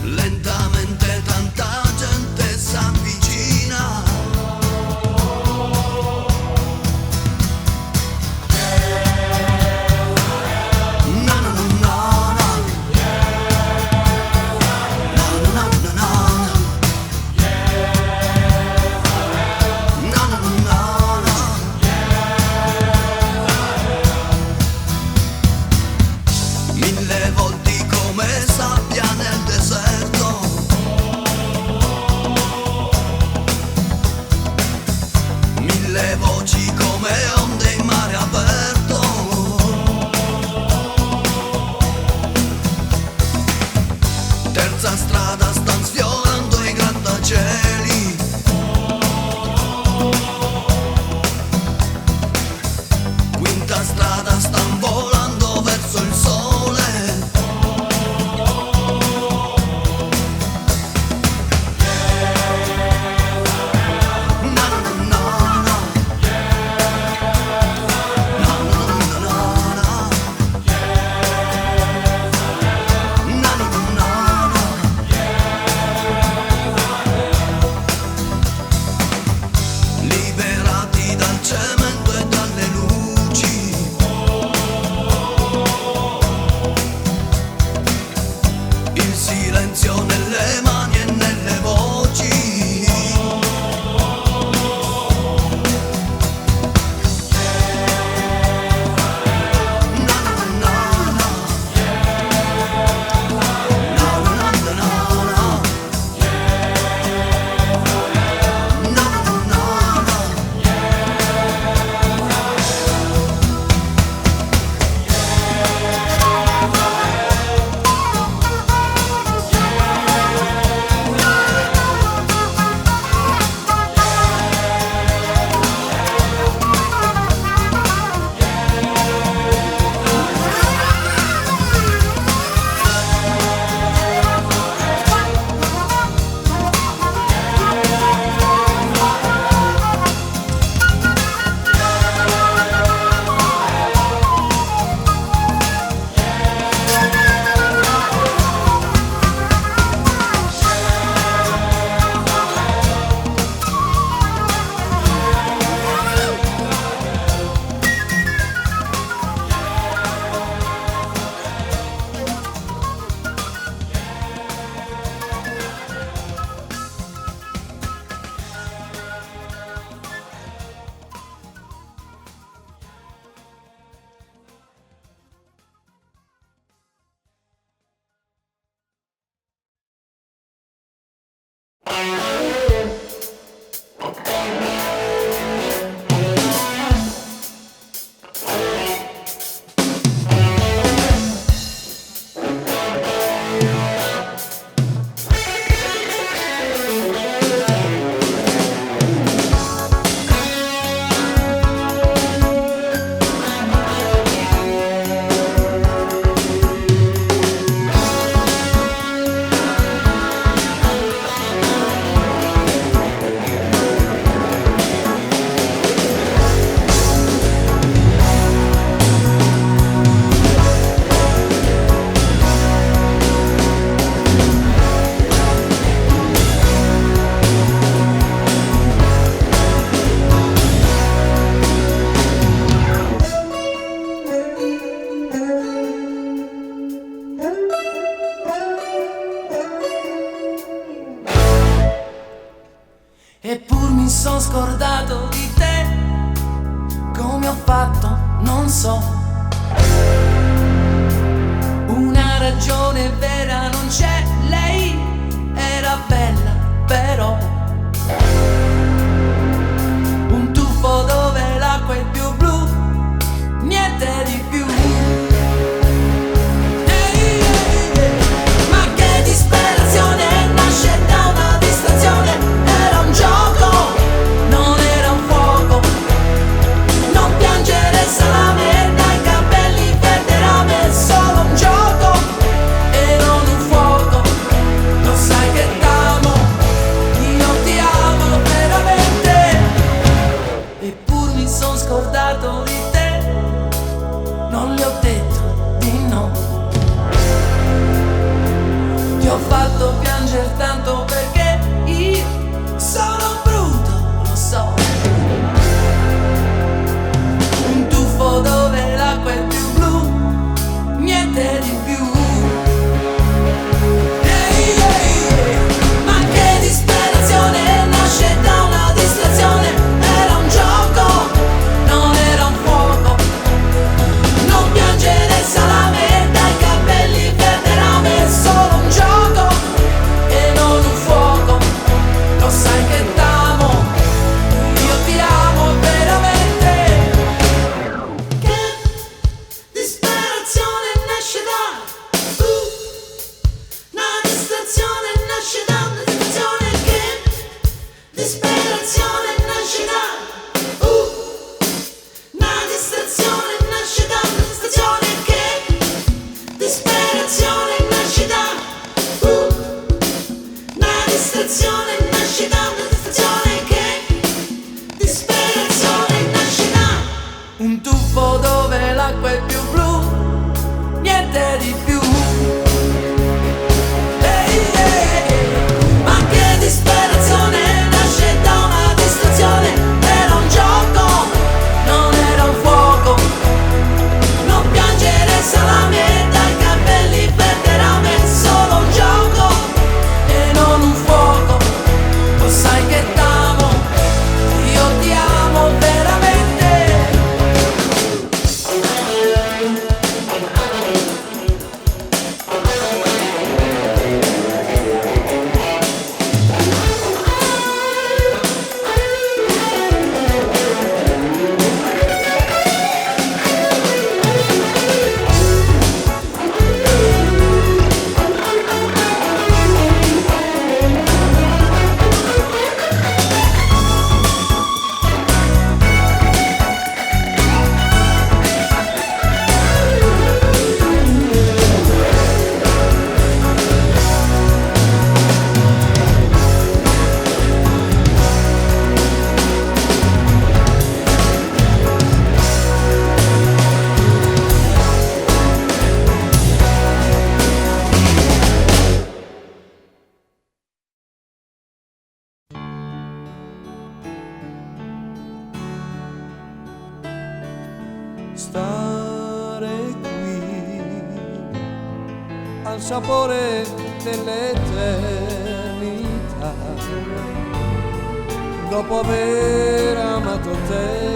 Lentamente tanta gente s'avvicina. No, no, no, no, no. No, no, no, no, no. No, no, no, no, no. Mille volti come sabbia nel deserto. Mille voci come onde in mare aperto. Terza strada stan sfiorando i grattacieli. Quinta strada stan volando verso il sole. No, no, no, no, no. No, no, no, no, no. No, no, no, no, no. Liberati dal cemento e dalle luci. Il silenzio nelle mani e nelle voci. No, no, no, no. No, no, no, no, no. No, no, no, no. Eppur mi son scordato di te. Come ho fatto, non so. Una ragione vera non c'è. Lei era bella, però un tuffo dove l'acqua è più blu, niente di più. Ma che disperazione nasce da una distrazione. Era un gioco, non era un fuoco. Non piangere salame dai capelli verde rame. Solo un gioco e non un fuoco. fatto piangere tanto perché io sono brutto, lo so. Un tuffo dove l'acqua è più blu, niente di più. Ma che disperazione nasce da una distrazione. Era un gioco, non era un fuoco. Non piangere salame dai capelli verde rame. È solo un gioco e non un fuoco. Lo sai che t'amo, io ti amo veramente. Che disperazione nasce da una distrazione, nasce da una distrazione. Che disperazione nasce da una distrazione, nasce da una distrazione. Che disperazione nasce da una distrazione, nasce da una distrazione. Che disperazione nasce da un tuffo dove l'acqua è più blu, niente di più. Ma che disperazione nasce da una distrazione. Era un gioco, non era un fuoco. Non piangere salame dai capelli verde rame. È solo un gioco e non un fuoco. Lo sai che t'amo, io ti amo veramente. Stare qui al sapore dell'eternità, dopo aver amato te.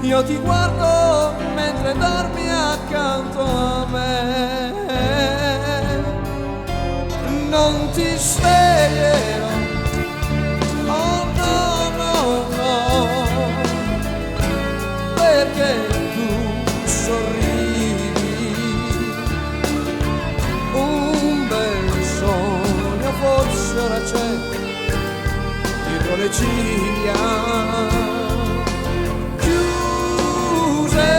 Io ti guardo mentre dormi accanto a me, non ti sveglierò. Oh no, no, no, perché tu sorridi. Un bel sogno forse ora c'è dietro le ciglia chiuse.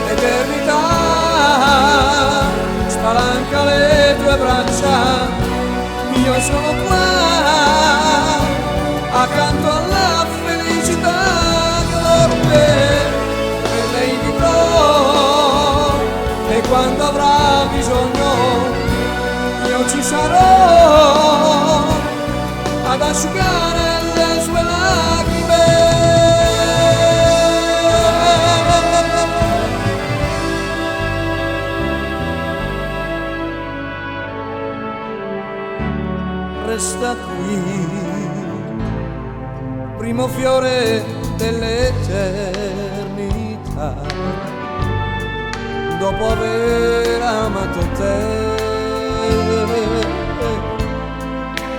L'eternità spalanca le tue braccia, io sono qua accanto alla felicità che lei vivrò, e quando avrà bisogno io ci sarò ad asciugare le sue lacrime. Resta qui, primo fiore dell'eternità, dopo aver amato te.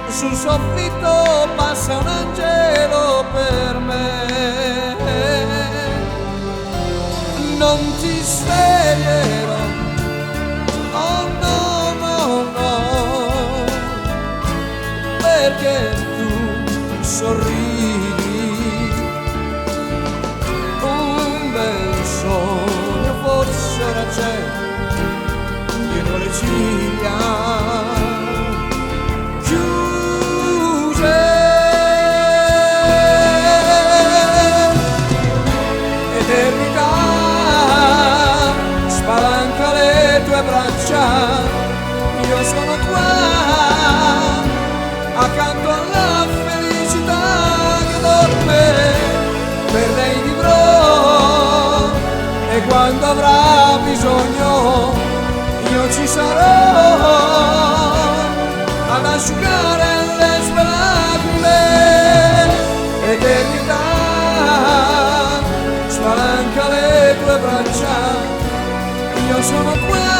Sul soffitto passa un angelo per me, non ti sveglierò. Oh no, no, no, perché tu sorridi. Un bel sogno forse ora c'è dietro le ciglia chiuse. Eternità e quando avrà bisogno io ci sarò ad asciugare le sue lacrime. Eternità spalanca le tue braccia, io sono qua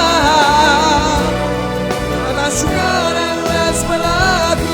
ad asciugare le sue lacrime.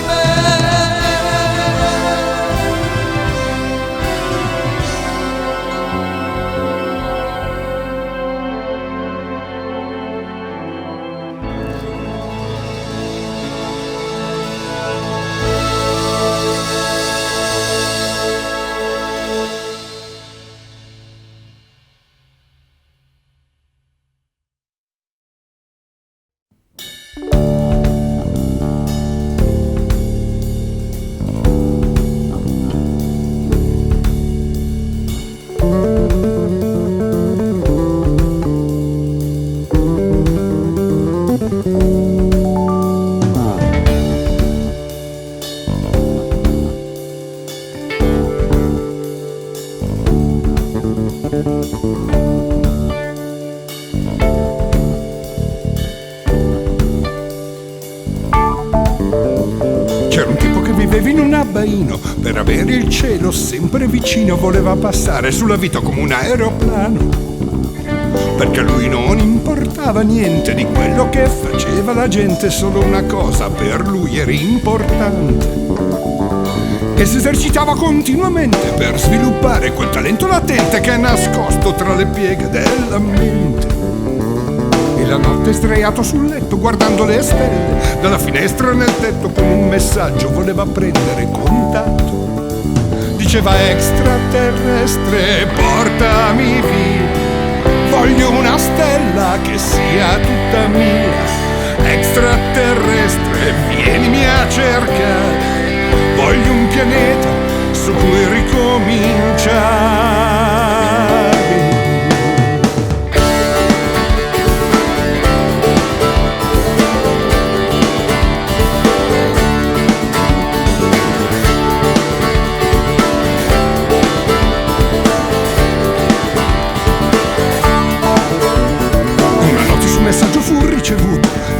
C'era un tipo che viveva in un abbaino, per avere il cielo sempre vicino voleva passare sulla vita come un aeroplano, perché a lui non importava niente di quello che faceva la gente, solo una cosa per lui era importante, che si esercitava continuamente per sviluppare quel talento latente che è nascosto tra le pieghe della mente. E la notte sdraiato sul letto guardando le stelle dalla finestra nel tetto con un messaggio voleva prendere contatto. Diceva: extraterrestre, portami via, voglio una stella che sia tutta mia. Extraterrestre, vienimi a cercare, voglio un pianeta su cui ricominciare.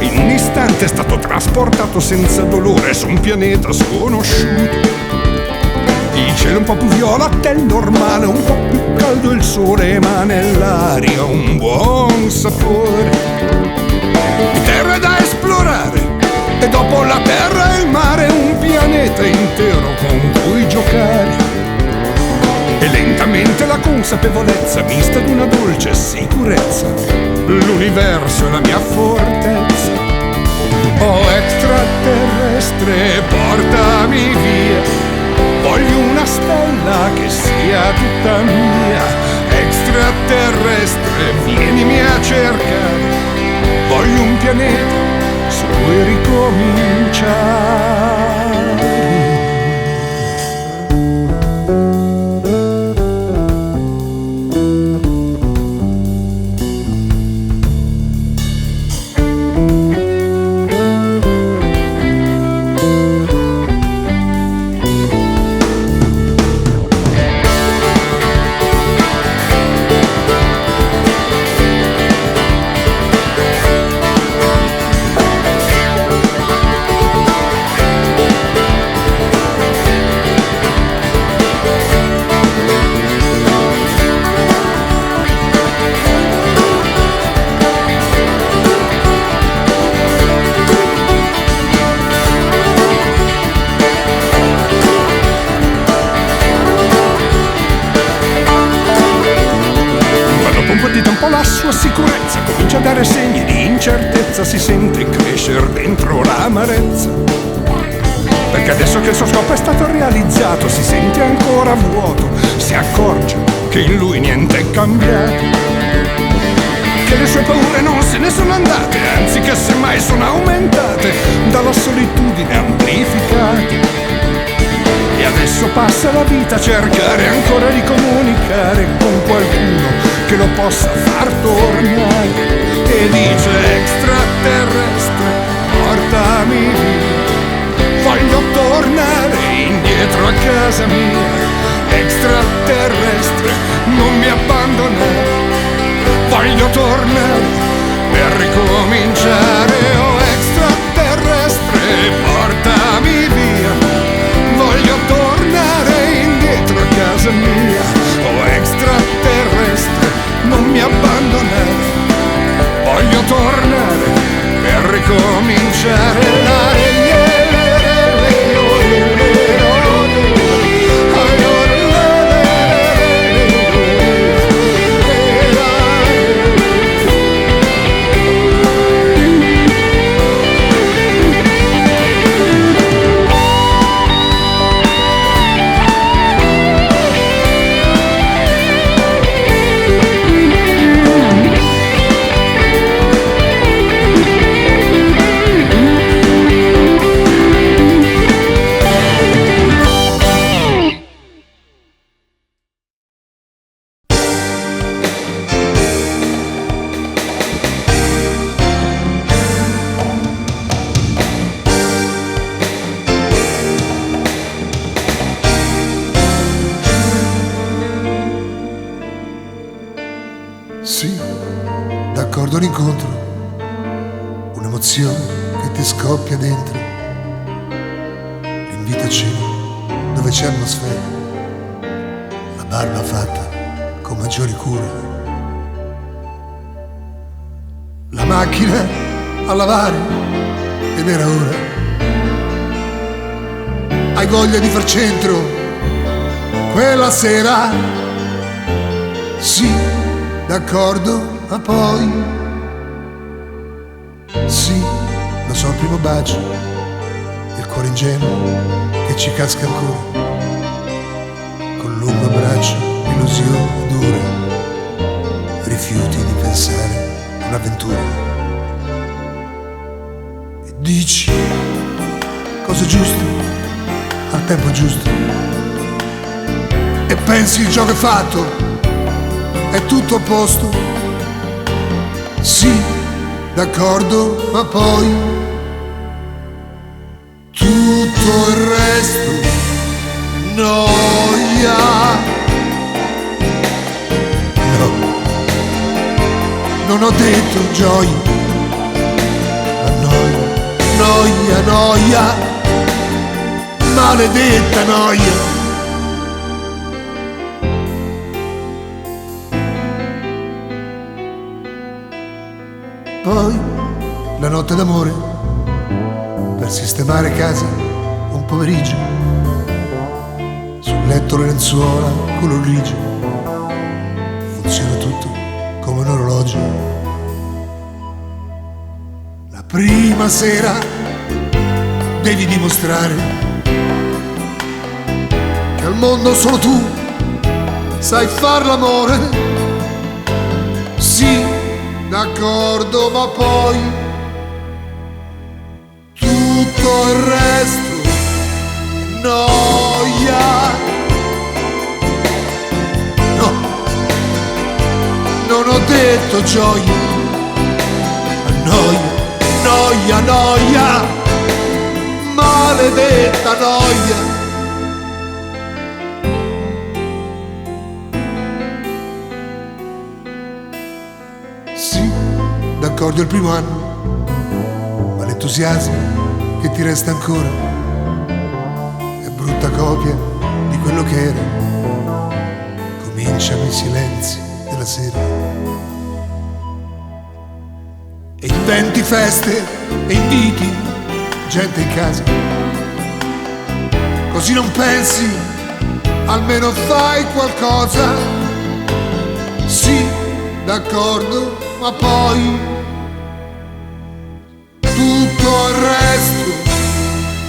In un istante è stato trasportato senza dolore su un pianeta sconosciuto. Il cielo è un po' più viola è normale, un po' più caldo il sole, ma nell'aria un buon sapore. Terra da esplorare, e dopo la terra e il mare un pianeta intero con cui giocare. E lentamente la consapevolezza mista ad una dolce sicurezza: l'universo è la mia fortezza. Oh extraterrestre, portami via, voglio una stella che sia tutta mia. Extraterrestre, vienimi a cercare, voglio un pianeta su cui ricominciare. Sicurezza comincia a dare segni di incertezza, si sente crescere dentro l'amarezza, perché adesso che il suo scopo è stato realizzato si sente ancora vuoto, si accorge che in lui niente è cambiato, che le sue paure non se ne sono andate, anzi che semmai sono aumentate dalla solitudine amplificata. E adesso passa la vita a cercare ancora di comunicare con qualcuno che lo possa far tornare. E dice: extraterrestre, portami via, voglio tornare indietro a casa mia. Extraterrestre, non mi abbandonare, voglio tornare per ricominciare. Oh extraterrestre, portami via, voglio tornare indietro a casa mia. Oh extraterrestre, non mi abbandonare, voglio tornare per ricominciare. Sì, d'accordo, un incontro, un'emozione che ti scoppia dentro, l'invito a cena dove c'è atmosfera, la barba fatta con maggiori cure, la macchina a lavare ed era ora. Hai voglia di far centro quella sera? Sì, d'accordo, ma poi sì, lo so, il primo bacio, il cuore ingenuo che ci casca ancora, col lungo braccio, illusioni dure, rifiuti di pensare un'avventura. E dici cose giuste al tempo giusto e pensi il gioco è fatto, è tutto a posto. Sì, d'accordo, ma poi tutto il resto noia. No, non ho detto gioia, ma noia, noia, maledetta noia. Poi la notte d'amore per sistemare casa un pomeriggio, sul letto le lenzuola color grigio, funziona tutto come un orologio. La prima sera devi dimostrare che al mondo solo tu sai far l'amore. Sì, d'accordo, ma poi tutto il resto noia. No, non ho detto gioia, ma noia, noia, noia, maledetta noia. Sì, d'accordo, il primo anno, ma l'entusiasmo che ti resta ancora è brutta copia di quello che era. Cominciano i silenzi della sera e inventi feste e inviti gente in casa, così non pensi, almeno fai qualcosa. Sì, d'accordo, ma poi tutto il resto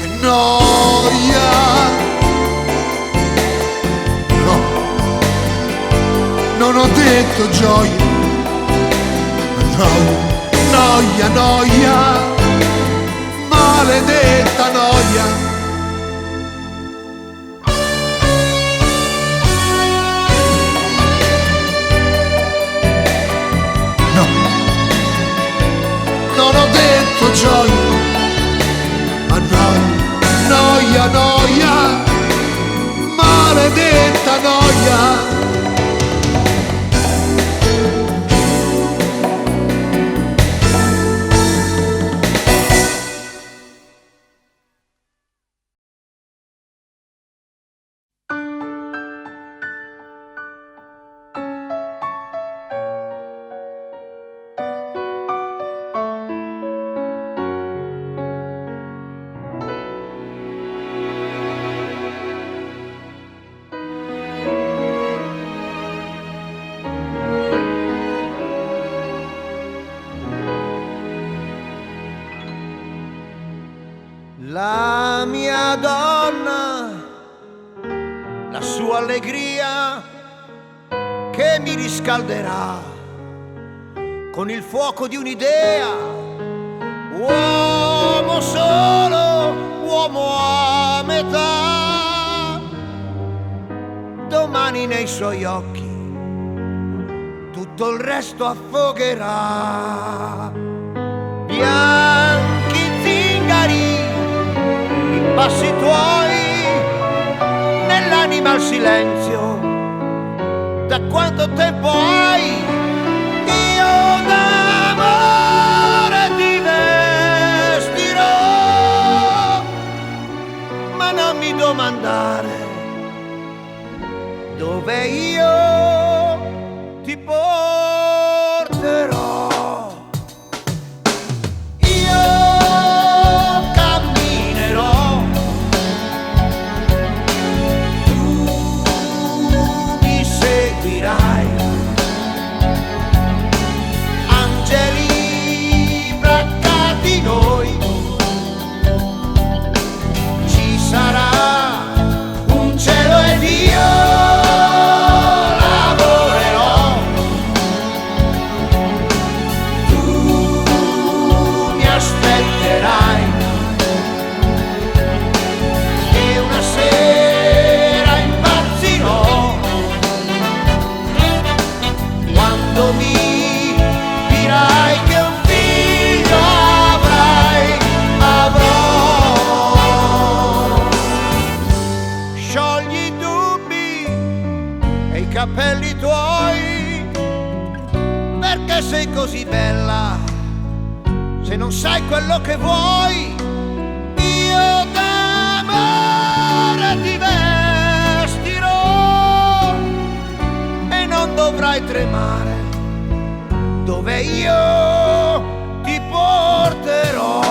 è noia. No, non ho detto gioia, ma noia, noia, noia, maledetta noia. Non ho detto gioia, ma noia, noia, maledetta noia. La mia donna, la sua allegria che mi riscalderà con il fuoco di un'idea. Uomo solo, uomo a metà. Domani nei suoi occhi tutto il resto affogherà. Bianchi zingari, i passi tuoi, nell'anima il silenzio. Da quanto tempo hai? Io d'amore ti vestirò, ma non mi domandare dove io ti porterò. Capelli tuoi, perché sei così bella se non sai quello che vuoi. Io d'amore ti vestirò e non dovrai tremare dove io ti porterò.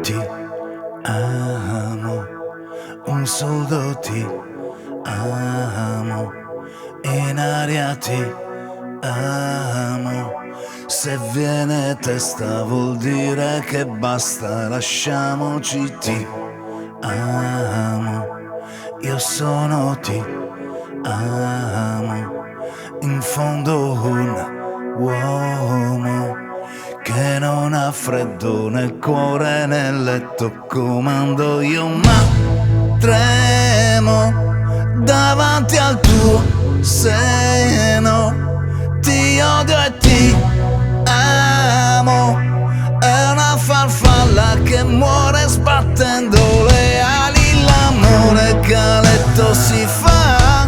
Ti amo, un soldo ti amo, in aria ti amo. Se viene testa vuol dire che basta, lasciamoci. Ti amo, io sono ti amo, in fondo un uomo che non ha freddo nel cuore nel letto, comando io, ma tremo davanti al tuo seno. Ti odio e ti amo, è una farfalla che muore sbattendo le ali. L'amore che a letto si fa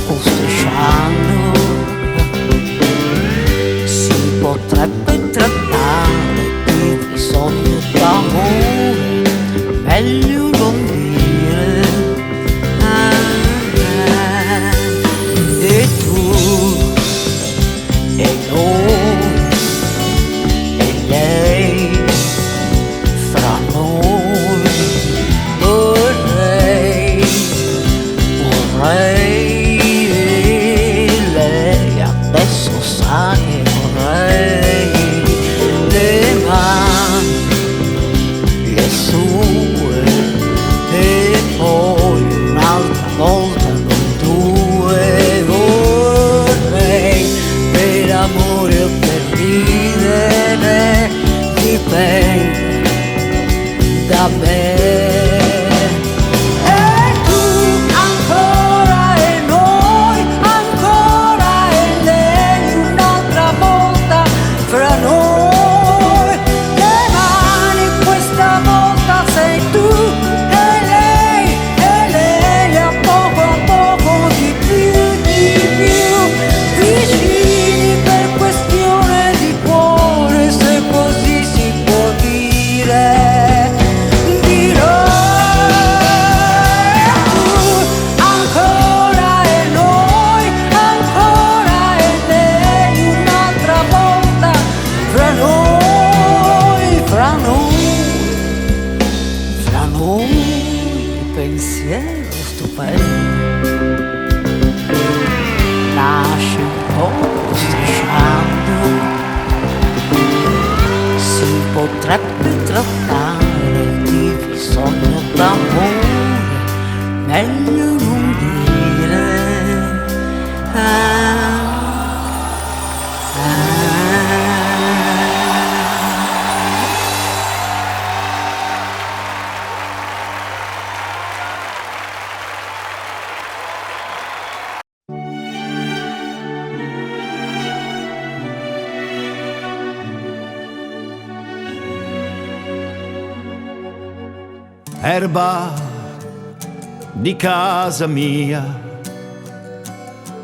potrebbe trattare di bisogno d'amore, meglio non dire. Erba di casa mia,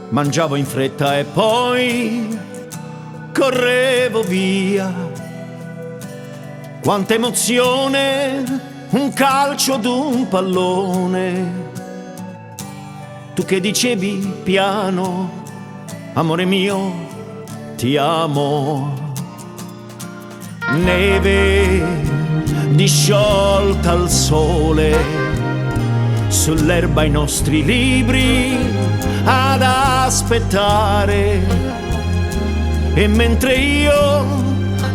mangiavo in fretta e poi correvo via. Quanta emozione, un calcio d'un pallone. Tu che dicevi piano, amore mio, ti amo. Neve disciolta al sole, sull'erba i nostri libri ad aspettare. E mentre io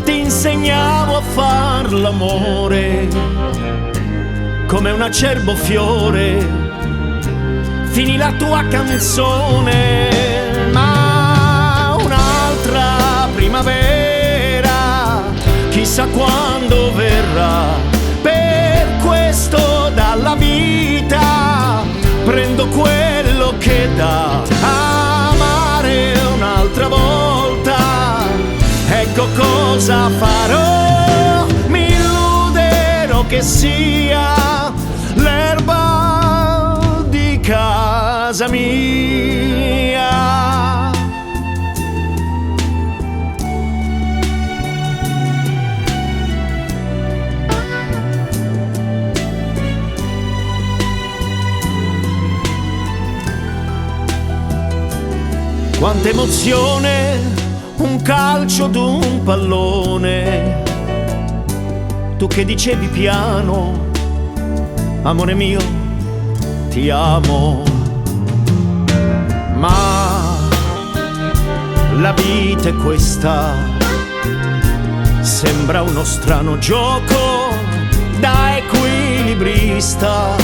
ti insegnavo a far l'amore, come un acerbo fiore, finì la tua canzone. Ma un'altra primavera, chissà quando verrà. Per questo dalla vita prendo quello che dà. Amare un'altra volta, ecco cosa farò. Mi illuderò che sia l'erba di casa mia. Quanta emozione, un calcio d'un pallone. Tu che dicevi piano, amore mio, ti amo. Ma la vita è questa, sembra uno strano gioco da equilibrista,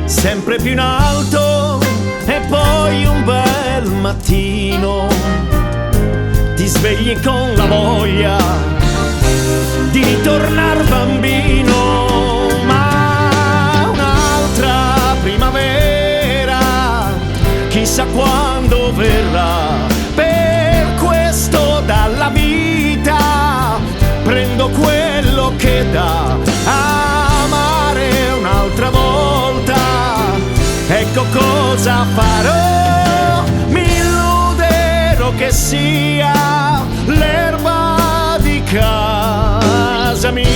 sempre più in alto e poi un bel mattino ti svegli con la voglia di ritornar bambino. Ma un'altra primavera, chissà quando verrà. Per questo dalla vita prendo quello che dà. Amare un'altra volta, ecco cosa farò. Mi illuderò che sia l'erba di casa mia.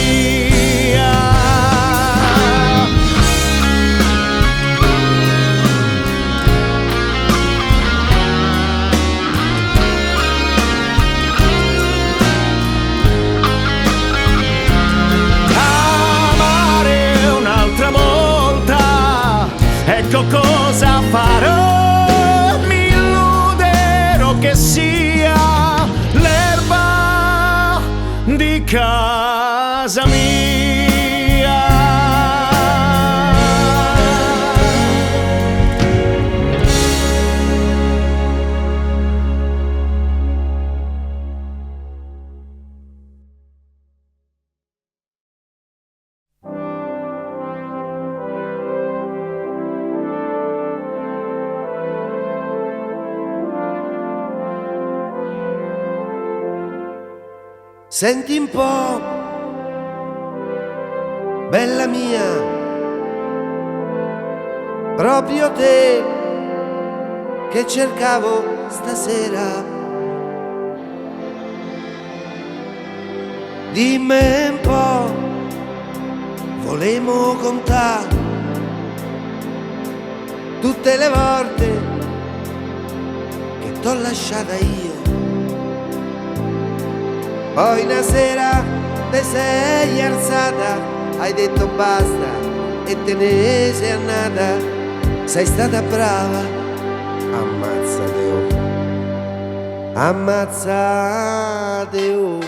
Amare un'altra volta, ecco cosa farò. Mi illuderò che sia l'erba di casa mia. Senti un po', bella mia, proprio te che cercavo stasera. Dimmi un po', volevo contare tutte le volte che t'ho lasciata io. Poi una sera te sei alzata, hai detto basta e te ne sei andata. Sei stata brava, ammazzate oh, ammazzate oh.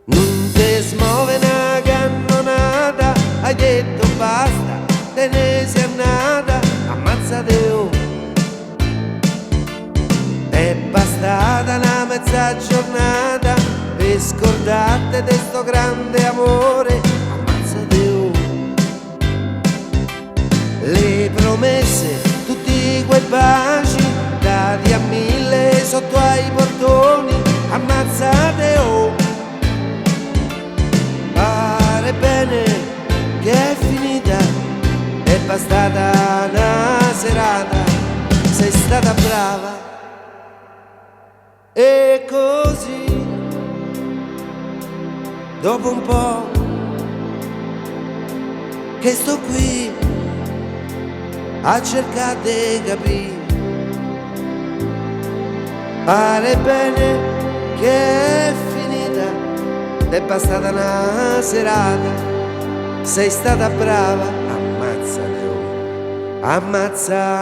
Non ti smuove una cannonata, hai detto basta, te ne sei andata, ammazzate oh. È bastata una mezza giornata per scordarti di sto grande amore, ammazzate oh. Le promesse, tutti quei baci dati a 1000 sotto ai portoni, ammazzate oh. Pare bene che è finita, è bastata una serata, sei stata brava. E così, dopo un po' che sto qui a cercare di capire, pare bene che è finita, è bastata una serata, sei stata brava, ammazzate oh, ammazzate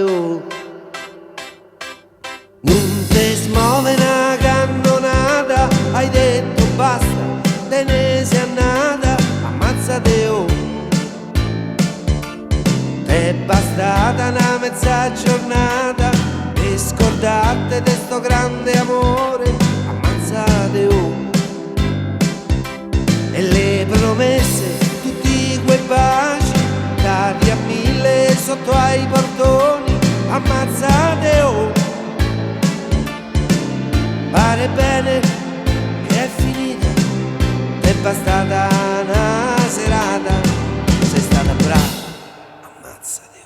oh. Non ti smuove una cannonata, hai detto basta, te ne sei andata, ammazzate oh. È bastata una mezza giornata per scordarti di sto grande amore, ammazzate oh. E le promesse, tutti quei baci dati a 1000 sotto ai portoni, ammazzate oh. Pare bene che è finita, è bastata una serata, sei stata brava, ammazzate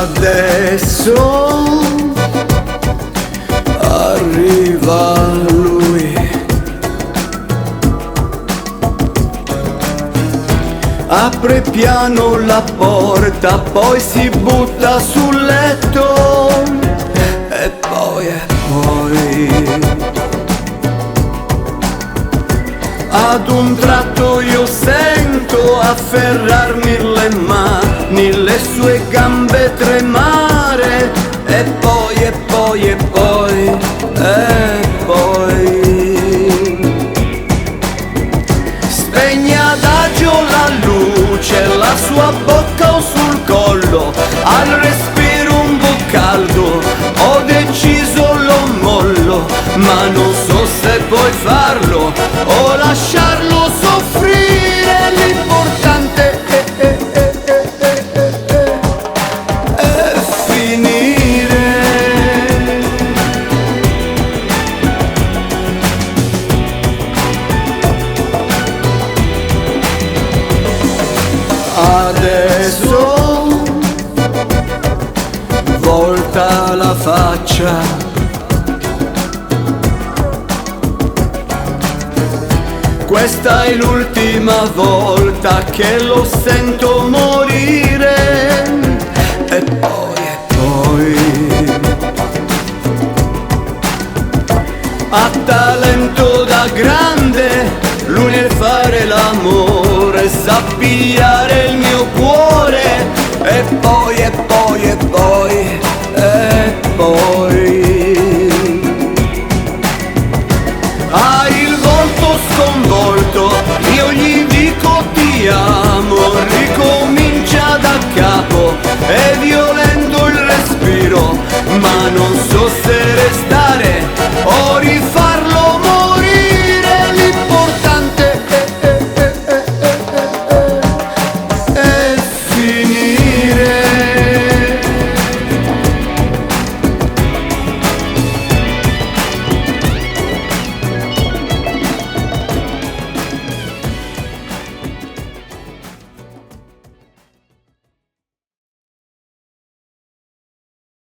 Adesso arriva lui, apre piano la porta, poi si butta sul letto e poi ad un tratto io sento afferrarmi le mani, le sue gambe tremare e poi spegne adagio la luce, la sua bocca sul collo, al respiro un po' caldo, ho deciso lo mollo, ma non so se puoi farlo o lasciarlo soffrire, l'importante è finire. Adesso volta la faccia, questa è l'ultima volta che lo sento morire e poi ha talento da grande, lui nel fare l'amore sa pigliare il mio cuore e poi